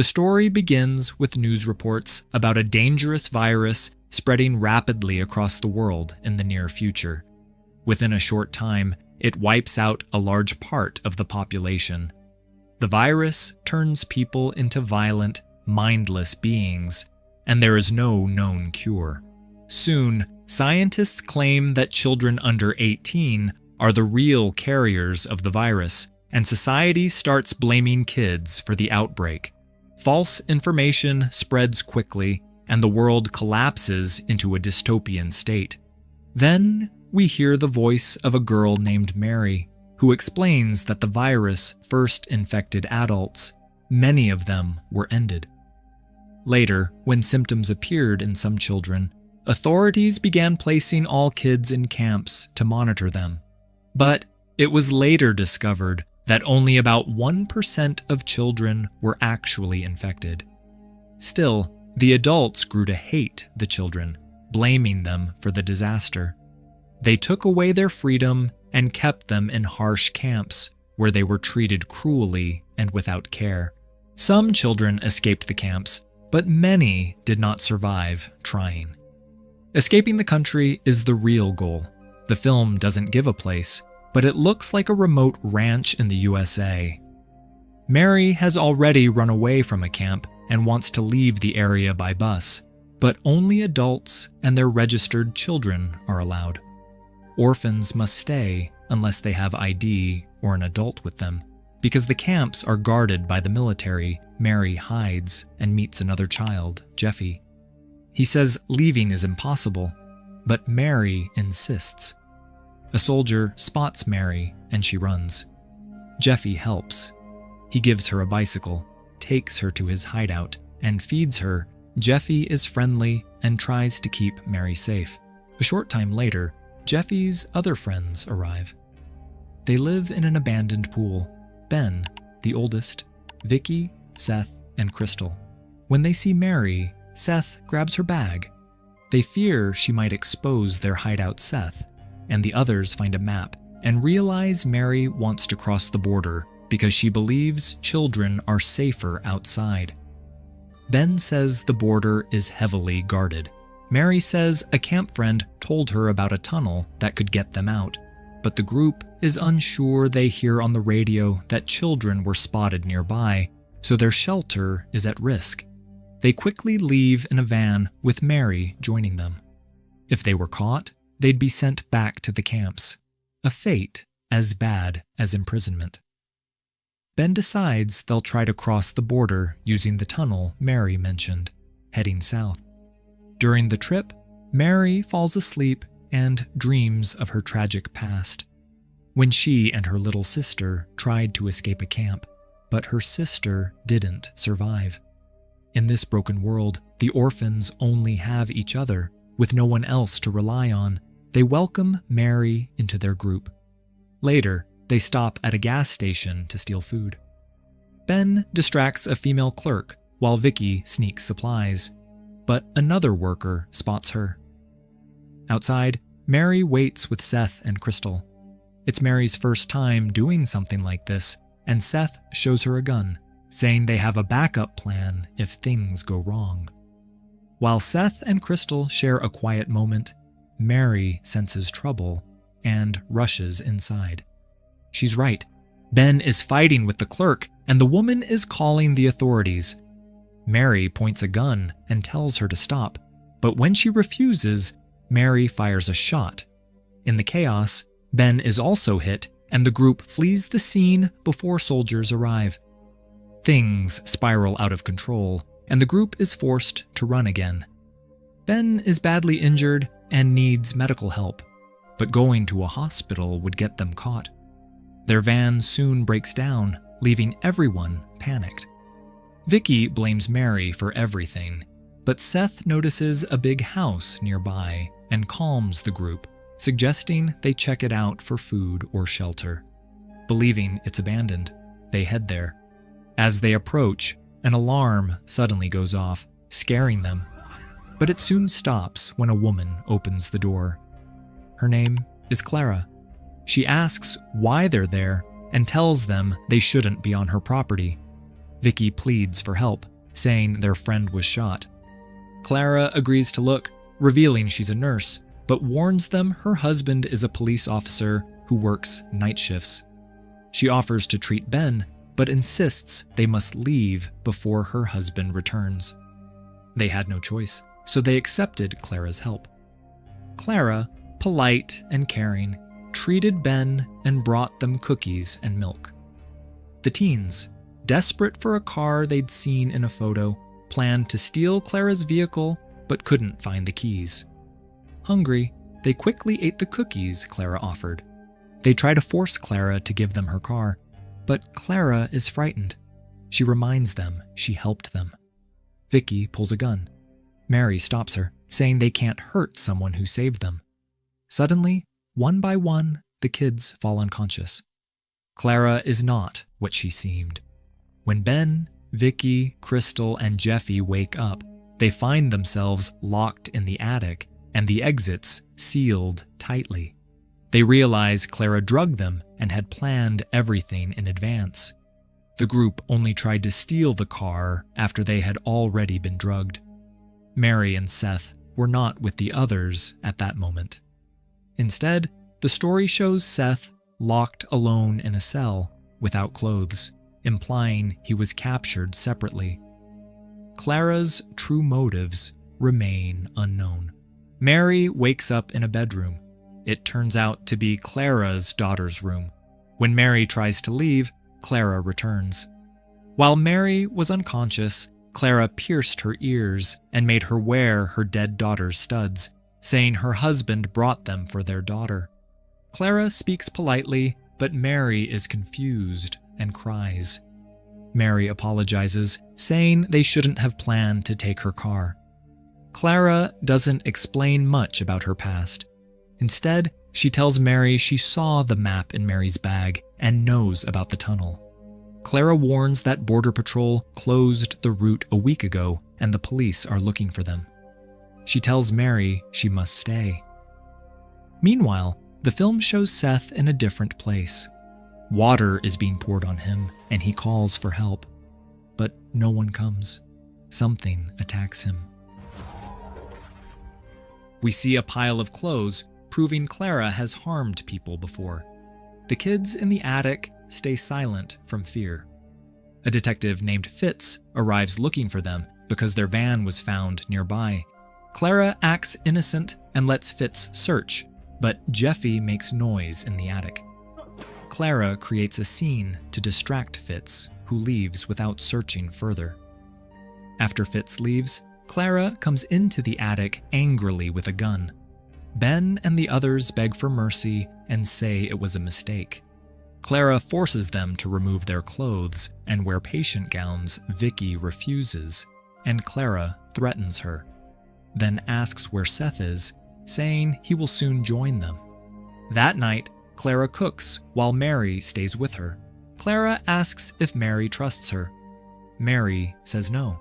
The story begins with news reports about a dangerous virus spreading rapidly across the world in the near future. Within a short time, it wipes out a large part of the population. The virus turns people into violent, mindless beings, and there is no known cure. Soon, scientists claim that children under 18 are the real carriers of the virus, and society starts blaming kids for the outbreak. False information spreads quickly, and the world collapses into a dystopian state. Then, we hear the voice of a girl named Mary, who explains that the virus first infected adults. Many of them were ended. Later, when symptoms appeared in some children, authorities began placing all kids in camps to monitor them. But it was later discovered that only about 1% of children were actually infected. Still, the adults grew to hate the children, blaming them for the disaster. They took away their freedom and kept them in harsh camps where they were treated cruelly and without care. Some children escaped the camps, but many did not survive trying. Escaping the country is the real goal. The film doesn't give a place, but it looks like a remote ranch in the USA. Mary has already run away from a camp and wants to leave the area by bus, but only adults and their registered children are allowed. Orphans must stay unless they have ID or an adult with them. Because the camps are guarded by the military, Mary hides and meets another child, Jeffy. He says leaving is impossible, but Mary insists. A soldier spots Mary and she runs. Jeffy helps. He gives her a bicycle, takes her to his hideout, and feeds her. Jeffy is friendly and tries to keep Mary safe. A short time later, Jeffy's other friends arrive. They live in an abandoned pool. Ben, the oldest, Vicky, Seth, and Crystal. When they see Mary, Seth grabs her bag. They fear she might expose their hideout Seth, and the others find a map and realize Mary wants to cross the border because she believes children are safer outside. Ben says the border is heavily guarded. Mary says a camp friend told her about a tunnel that could get them out, but the group is unsure. They hear on the radio that children were spotted nearby, so their shelter is at risk. They quickly leave in a van with Mary joining them. If they were caught, they'd be sent back to the camps, a fate as bad as imprisonment. Ben decides they'll try to cross the border using the tunnel Mary mentioned, heading south. During the trip, Mary falls asleep and dreams of her tragic past, when she and her little sister tried to escape a camp, but her sister didn't survive. In this broken world, the orphans only have each other, with no one else to rely on. They welcome Mary into their group. Later, they stop at a gas station to steal food. Ben distracts a female clerk while Vicky sneaks supplies, but another worker spots her. Outside, Mary waits with Seth and Crystal. It's Mary's first time doing something like this, and Seth shows her a gun, saying they have a backup plan if things go wrong. While Seth and Crystal share a quiet moment, Mary senses trouble and rushes inside. She's right. Ben is fighting with the clerk, and the woman is calling the authorities. Mary points a gun and tells her to stop, but when she refuses, Mary fires a shot. In the chaos, Ben is also hit, and the group flees the scene before soldiers arrive. Things spiral out of control, and the group is forced to run again. Ben is badly injured and needs medical help, but going to a hospital would get them caught. Their van soon breaks down, leaving everyone panicked. Vicky blames Mary for everything, but Seth notices a big house nearby and calms the group, suggesting they check it out for food or shelter. Believing it's abandoned, they head there. As they approach, an alarm suddenly goes off, scaring them. But it soon stops when a woman opens the door. Her name is Clara. She asks why they're there and tells them they shouldn't be on her property. Vicky pleads for help, saying their friend was shot. Clara agrees to look, revealing she's a nurse, but warns them her husband is a police officer who works night shifts. She offers to treat Ben, but insists they must leave before her husband returns. They had no choice, so they accepted Clara's help. Clara, polite and caring, treated Ben and brought them cookies and milk. The teens, desperate for a car they'd seen in a photo, planned to steal Clara's vehicle but couldn't find the keys. Hungry, they quickly ate the cookies Clara offered. They try to force Clara to give them her car, but Clara is frightened. She reminds them she helped them. Vicky pulls a gun. Mary stops her, saying they can't hurt someone who saved them. Suddenly, one by one, the kids fall unconscious. Clara is not what she seemed. When Ben, Vicky, Crystal, and Jeffy wake up, they find themselves locked in the attic and the exits sealed tightly. They realize Clara drugged them and had planned everything in advance. The group only tried to steal the car after they had already been drugged. Mary and Seth were not with the others at that moment. Instead, the story shows Seth locked alone in a cell without clothes, implying he was captured separately. Clara's true motives remain unknown. Mary wakes up in a bedroom. It turns out to be Clara's daughter's room. When Mary tries to leave, Clara returns. While Mary was unconscious, Clara pierced her ears and made her wear her dead daughter's studs, saying her husband brought them for their daughter. Clara speaks politely, but Mary is confused and cries. Mary apologizes, saying they shouldn't have planned to take her car. Clara doesn't explain much about her past. Instead, she tells Mary she saw the map in Mary's bag and knows about the tunnel. Clara warns that Border Patrol closed the route a week ago and the police are looking for them. She tells Mary she must stay. Meanwhile, the film shows Seth in a different place. Water is being poured on him and he calls for help. But no one comes. Something attacks him. We see a pile of clothes, proving Clara has harmed people before. The kids in the attic stay silent from fear. A detective named Fitz arrives looking for them because their van was found nearby. Clara acts innocent and lets Fitz search, but Jeffy makes noise in the attic. Clara creates a scene to distract Fitz, who leaves without searching further. After Fitz leaves, Clara comes into the attic angrily with a gun. Ben and the others beg for mercy and say it was a mistake. Clara forces them to remove their clothes and wear patient gowns Vicky refuses, and Clara threatens her, then asks where Seth is, saying he will soon join them. That night, Clara cooks while Mary stays with her. Clara asks if Mary trusts her. Mary says no.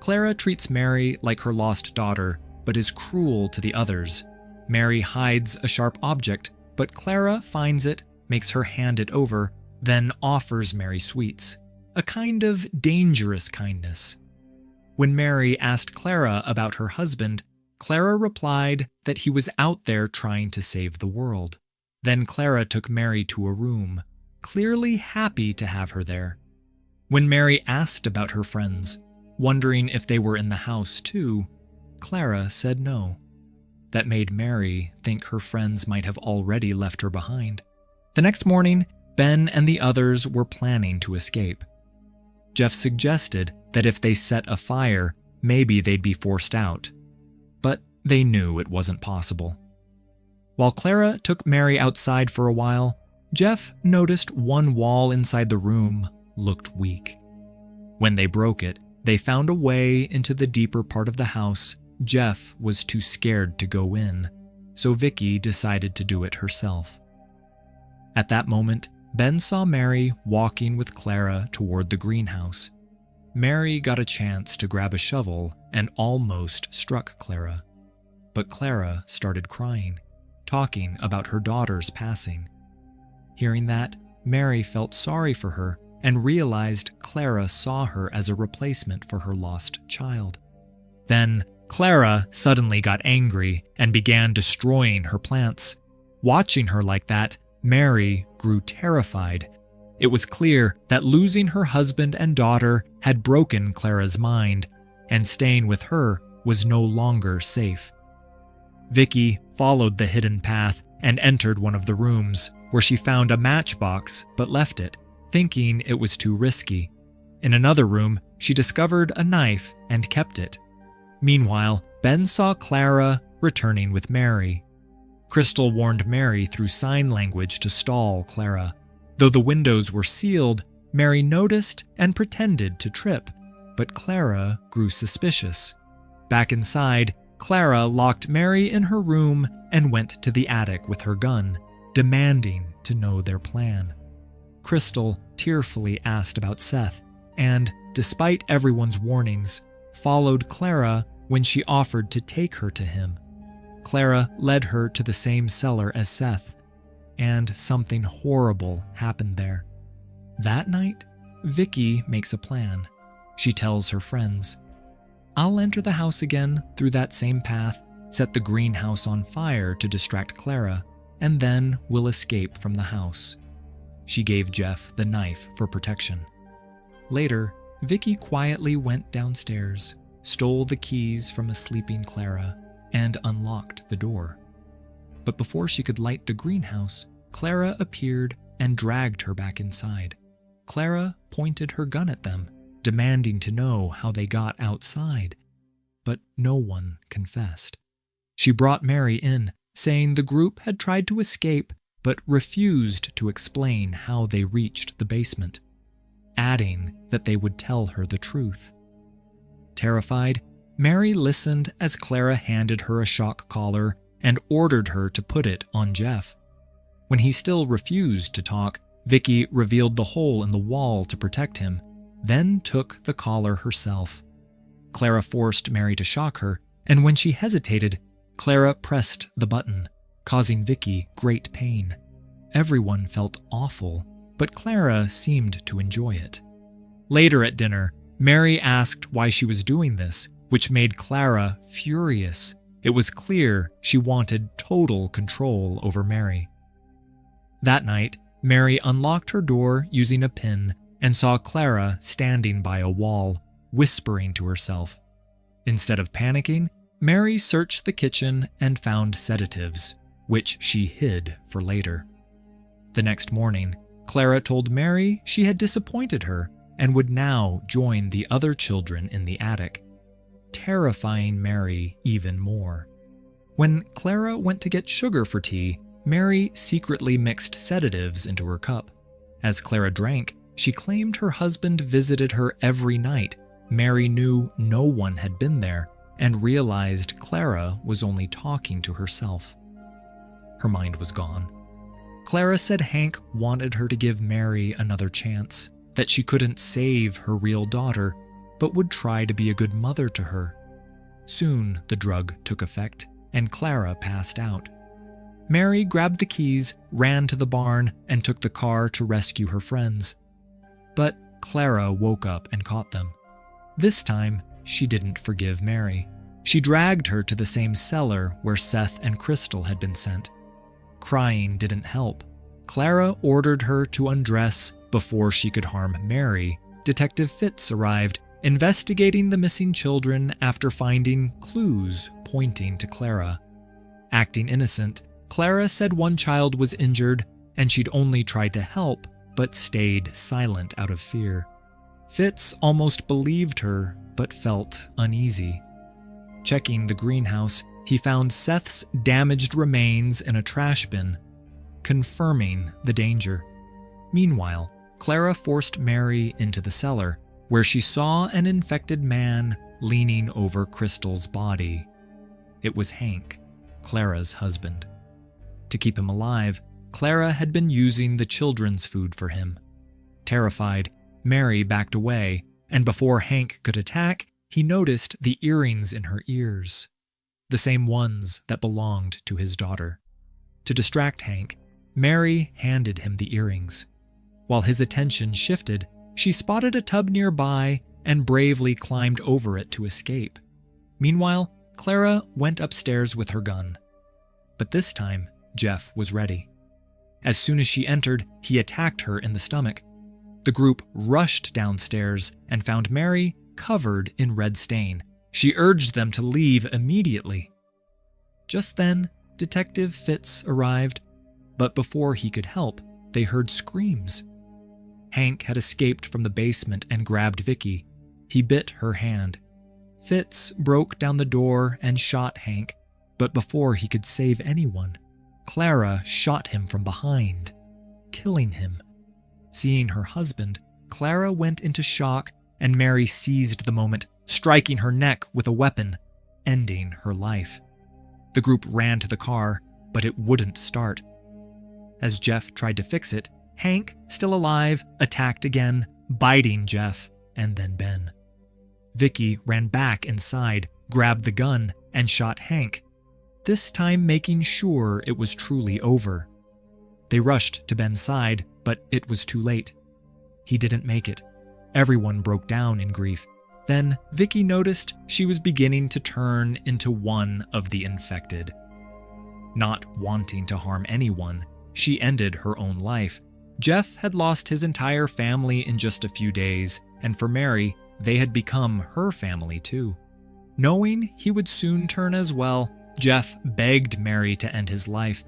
Clara treats Mary like her lost daughter, but is cruel to the others. Mary hides a sharp object, but Clara finds it, makes her hand it over, then offers Mary sweets. A kind of dangerous kindness. When Mary asked Clara about her husband, Clara replied that he was out there trying to save the world. Then Clara took Mary to a room, clearly happy to have her there. When Mary asked about her friends, wondering if they were in the house too, Clara said no. That made Mary think her friends might have already left her behind. The next morning, Ben and the others were planning to escape. Jeff suggested that if they set a fire, maybe they'd be forced out. But they knew it wasn't possible. While Clara took Mary outside for a while, Jeff noticed one wall inside the room looked weak. When they broke it, they found a way into the deeper part of the house. Jeff was too scared to go in, so Vicky decided to do it herself. At that moment, Ben saw Mary walking with Clara toward the greenhouse. Mary got a chance to grab a shovel and almost struck Clara. But Clara started crying, talking about her daughter's passing. Hearing that, Mary felt sorry for her and realized Clara saw her as a replacement for her lost child. Then, Clara suddenly got angry and began destroying her plants. Watching her like that, Mary grew terrified. It was clear that losing her husband and daughter had broken Clara's mind, and staying with her was no longer safe. Vicky followed the hidden path and entered one of the rooms, where she found a matchbox but left it, thinking it was too risky. In another room, she discovered a knife and kept it. Meanwhile, Ben saw Clara returning with Mary. Crystal warned Mary through sign language to stall Clara. Though the windows were sealed, Mary noticed and pretended to trip, but Clara grew suspicious. Back inside, Clara locked Mary in her room and went to the attic with her gun, demanding to know their plan. Crystal tearfully asked about Seth, and, despite everyone's warnings, followed Clara when she offered to take her to him. Clara led her to the same cellar as Seth, and something horrible happened there. That night, Vicky makes a plan. She tells her friends, "I'll enter the house again through that same path, set the greenhouse on fire to distract Clara, and then we'll escape from the house." She gave Jeff the knife for protection. Later, Vicky quietly went downstairs, stole the keys from a sleeping Clara, and unlocked the door. But before she could light the greenhouse, Clara appeared and dragged her back inside. Clara pointed her gun at them, demanding to know how they got outside. But no one confessed. She brought Mary in, saying the group had tried to escape but refused to explain how they reached the basement, adding that they would tell her the truth. Terrified, Mary listened as Clara handed her a shock collar and ordered her to put it on Jeff. When he still refused to talk, Vicky revealed the hole in the wall to protect him, then took the collar herself. Clara forced Mary to shock her, and when she hesitated, Clara pressed the button, causing Vicky great pain. Everyone felt awful, but Clara seemed to enjoy it. Later at dinner, Mary asked why she was doing this, which made Clara furious. It was clear she wanted total control over Mary. That night, Mary unlocked her door using a pin and saw Clara standing by a wall, whispering to herself. Instead of panicking, Mary searched the kitchen and found sedatives, which she hid for later. The next morning, Clara told Mary she had disappointed her and would now join the other children in the attic, terrifying Mary even more. When Clara went to get sugar for tea, Mary secretly mixed sedatives into her cup. As Clara drank, she claimed her husband visited her every night. Mary knew no one had been there and realized Clara was only talking to herself. Her mind was gone. Clara said Hank wanted her to give Mary another chance, that she couldn't save her real daughter, but would try to be a good mother to her. Soon the drug took effect, and Clara passed out. Mary grabbed the keys, ran to the barn, and took the car to rescue her friends. But Clara woke up and caught them. This time, she didn't forgive Mary. She dragged her to the same cellar where Seth and Crystal had been sent. Crying didn't help. Clara ordered her to undress before she could harm Mary. Detective Fitz arrived, investigating the missing children after finding clues pointing to Clara. Acting innocent, Clara said one child was injured and she'd only tried to help, but stayed silent out of fear. Fitz almost believed her, but felt uneasy. Checking the greenhouse, he found Seth's damaged remains in a trash bin, confirming the danger. Meanwhile, Clara forced Mary into the cellar, where she saw an infected man leaning over Crystal's body. It was Hank, Clara's husband. To keep him alive, Clara had been using the children's food for him. Terrified, Mary backed away, and before Hank could attack, he noticed the earrings in her ears, the same ones that belonged to his daughter. To distract Hank, Mary handed him the earrings. While his attention shifted, She spotted a tub nearby and bravely climbed over it to escape. Meanwhile, Clara went upstairs with her gun. But this time, Jeff was ready. As soon as she entered, he attacked her in the stomach. The group rushed downstairs and found Mary covered in red stain. She urged them to leave immediately. Just then, Detective Fitz arrived, but before he could help, they heard screams. Hank had escaped from the basement and grabbed Vicky. He bit her hand. Fitz broke down the door and shot Hank, but before he could save anyone, Clara shot him from behind, killing him. Seeing her husband, Clara went into shock, and Mary seized the moment, striking her neck with a weapon, ending her life. The group ran to the car, but it wouldn't start. As Jeff tried to fix it, Hank, still alive, attacked again, biting Jeff and then Ben. Vicky ran back inside, grabbed the gun, and shot Hank, this time making sure it was truly over. They rushed to Ben's side, but it was too late. He didn't make it. Everyone broke down in grief. Then Vicky noticed she was beginning to turn into one of the infected. Not wanting to harm anyone, she ended her own life. Jeff had lost his entire family in just a few days, and for Mary, they had become her family too. Knowing he would soon turn as well, Jeff begged Mary to end his life,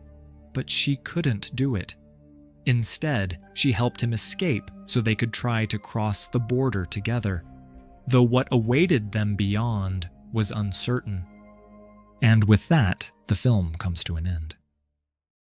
but she couldn't do it. Instead, she helped him escape so they could try to cross the border together, though what awaited them beyond was uncertain. And with that, the film comes to an end.